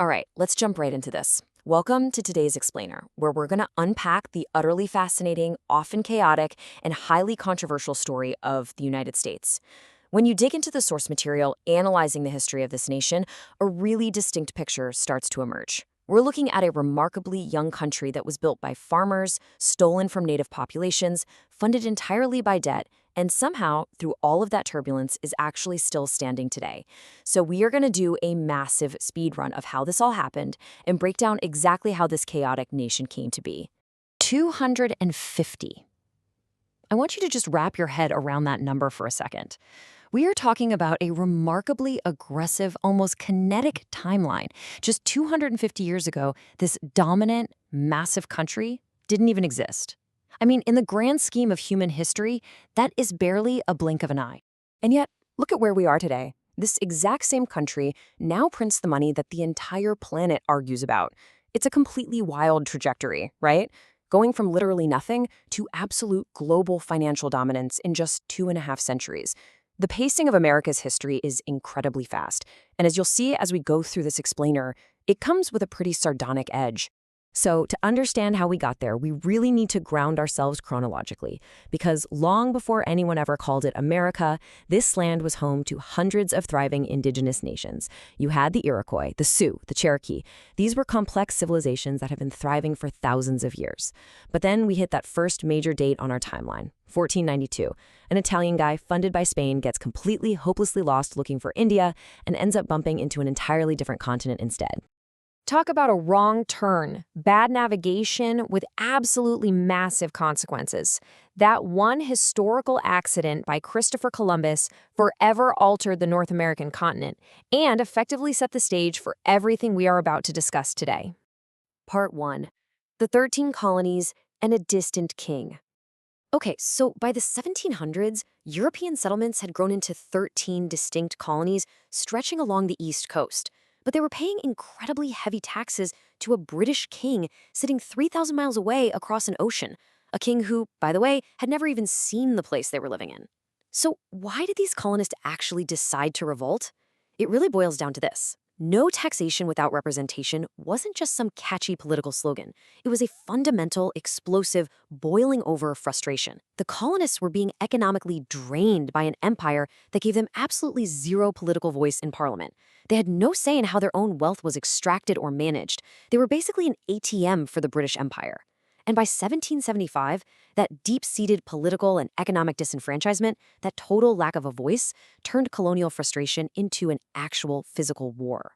All right, let's jump right into this. Welcome to today's Explainer, where we're going to unpack the utterly fascinating, often chaotic, and highly controversial story of the United States. When you dig into the source material analyzing the history of this nation, a really distinct picture starts to emerge. We're looking at a remarkably young country that was built by farmers, stolen from native populations, funded entirely by debt, and somehow, through all of that turbulence, is actually still standing today. So we are going to do a massive speed run of how this all happened and break down exactly how this chaotic nation came to be. 250. I want you to just wrap your head around that number for a second. We are talking about a remarkably aggressive, almost kinetic timeline. Just 250 years ago, this dominant, massive country didn't even exist. I mean, in the grand scheme of human history, that is barely a blink of an eye. And yet, look at where we are today. This exact same country now prints the money that the entire planet argues about. It's a completely wild trajectory, right? Going from literally nothing to absolute global financial dominance in just 2.5 centuries. The pacing of America's history is incredibly fast, and as you'll see as we go through this explainer, it comes with a pretty sardonic edge. So to understand how we got there, we really need to ground ourselves chronologically, because long before anyone ever called it America, this land was home to hundreds of thriving indigenous nations. You had the Iroquois, the Sioux, the Cherokee. These were complex civilizations that have been thriving for thousands of years. But then we hit that first major date on our timeline, 1492. An Italian guy funded by Spain gets completely hopelessly lost looking for India and ends up bumping into an entirely different continent instead. Talk about a wrong turn, bad navigation with absolutely massive consequences. That one historical accident by Christopher Columbus forever altered the North American continent and effectively set the stage for everything we are about to discuss today. Part 1. The 13 colonies and a distant king. Okay, so by the 1700s, European settlements had grown into 13 distinct colonies stretching along the East Coast. But they were paying incredibly heavy taxes to a British king sitting 3,000 miles away across an ocean, a king who, by the way, had never even seen the place they were living in. So why did these colonists actually decide to revolt? It really boils down to this. No taxation without representation wasn't just some catchy political slogan. It was a fundamental, explosive, boiling over frustration. The colonists were being economically drained by an empire that gave them absolutely zero political voice in parliament. They had no say in how their own wealth was extracted or managed. They were basically an ATM for the British Empire. And by 1775, that deep-seated political and economic disenfranchisement, that total lack of a voice, turned colonial frustration into an actual physical war.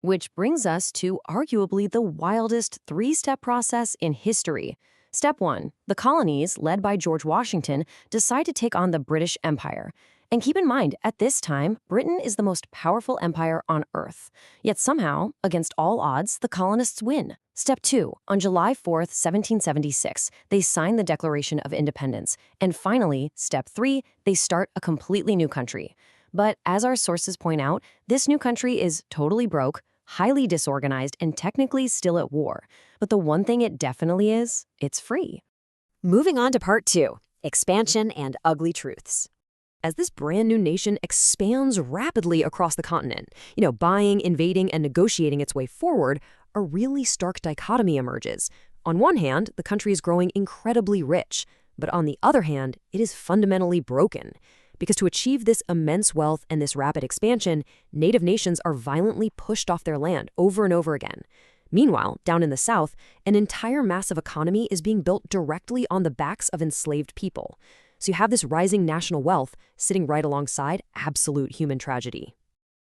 Which brings us to arguably the wildest three-step process in history. Step 1. The colonies, led by George Washington, decide to take on the British Empire. And keep in mind, at this time, Britain is the most powerful empire on Earth. Yet somehow, against all odds, the colonists win. Step 2. On July 4th, 1776, they sign the Declaration of Independence. And finally, Step 3, they start a completely new country. But as our sources point out, this new country is totally broke, highly disorganized, and technically still at war. But the one thing it definitely is, it's free. Moving on to part 2, expansion and ugly truths. As this brand new nation expands rapidly across the continent, buying, invading, and negotiating its way forward, a really stark dichotomy emerges. On one hand, the country is growing incredibly rich, but on the other hand, it is fundamentally broken. Because to achieve this immense wealth and this rapid expansion, native nations are violently pushed off their land over and over again. Meanwhile, down in the South, an entire massive economy is being built directly on the backs of enslaved people. So you have this rising national wealth sitting right alongside absolute human tragedy.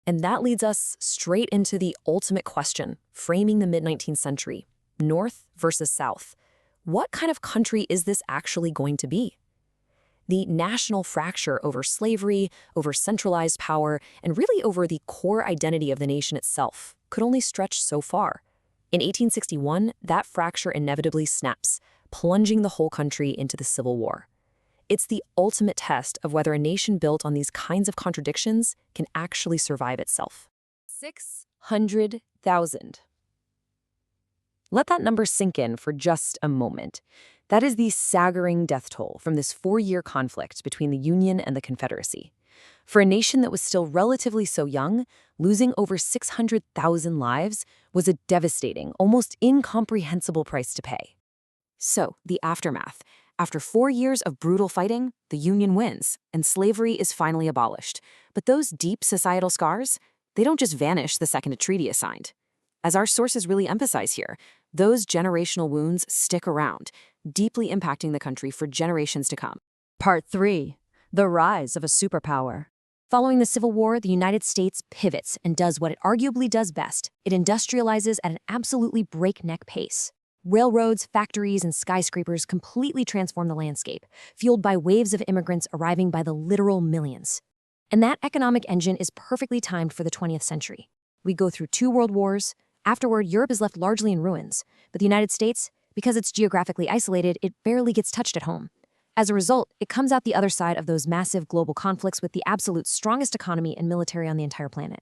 And that leads us straight into the ultimate question, framing the mid-19th century, North versus South. What kind of country is this actually going to be? The national fracture over slavery, over centralized power, and really over the core identity of the nation itself could only stretch so far. In 1861, that fracture inevitably snaps, plunging the whole country into the Civil War. It's the ultimate test of whether a nation built on these kinds of contradictions can actually survive itself. 600,000. Let that number sink in for just a moment. That is the staggering death toll from this 4-year conflict between the Union and the Confederacy. For a nation that was still relatively so young, losing over 600,000 lives was a devastating, almost incomprehensible price to pay. So, the aftermath. After 4 years of brutal fighting, the Union wins, and slavery is finally abolished. But those deep societal scars, they don't just vanish the second a treaty is signed. As our sources really emphasize here, those generational wounds stick around, deeply impacting the country for generations to come. Part 3. The Rise of a Superpower. Following the Civil War, the United States pivots and does what it arguably does best. It industrializes at an absolutely breakneck pace. Railroads, factories, and skyscrapers completely transform the landscape, fueled by waves of immigrants arriving by the literal millions. And that economic engine is perfectly timed for the 20th century. We go through 2 world wars. Afterward, Europe is left largely in ruins. But the United States, because it's geographically isolated, it barely gets touched at home. As a result, it comes out the other side of those massive global conflicts with the absolute strongest economy and military on the entire planet.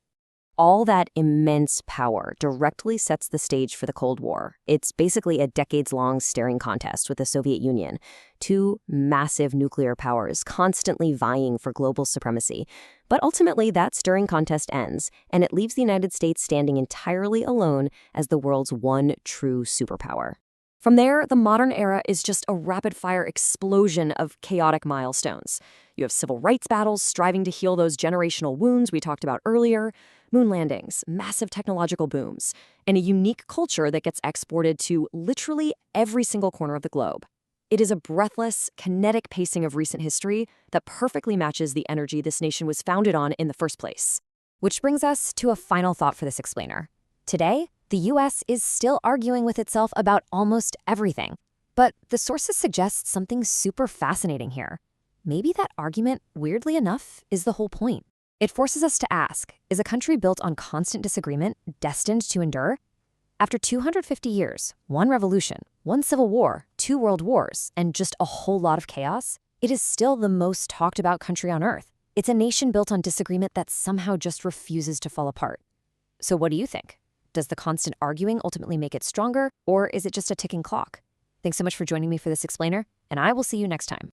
All that immense power directly sets the stage for the Cold War. It's basically a decades-long staring contest with the Soviet Union, 2 massive nuclear powers constantly vying for global supremacy. But ultimately, that stirring contest ends, and it leaves the United States standing entirely alone as the world's one true superpower. From there, the modern era is just a rapid-fire explosion of chaotic milestones. You have civil rights battles striving to heal those generational wounds we talked about earlier, moon landings, massive technological booms, and a unique culture that gets exported to literally every single corner of the globe. It is a breathless, kinetic pacing of recent history that perfectly matches the energy this nation was founded on in the first place. Which brings us to a final thought for this explainer. Today, the U.S. is still arguing with itself about almost everything. But the sources suggest something super fascinating here. Maybe that argument, weirdly enough, is the whole point. It forces us to ask, is a country built on constant disagreement destined to endure? After 250 years, 1 revolution, 1 civil war, 2 world wars, and just a whole lot of chaos, it is still the most talked about country on Earth. It's a nation built on disagreement that somehow just refuses to fall apart. So what do you think? Does the constant arguing ultimately make it stronger, or is it just a ticking clock? Thanks so much for joining me for this explainer, and I will see you next time.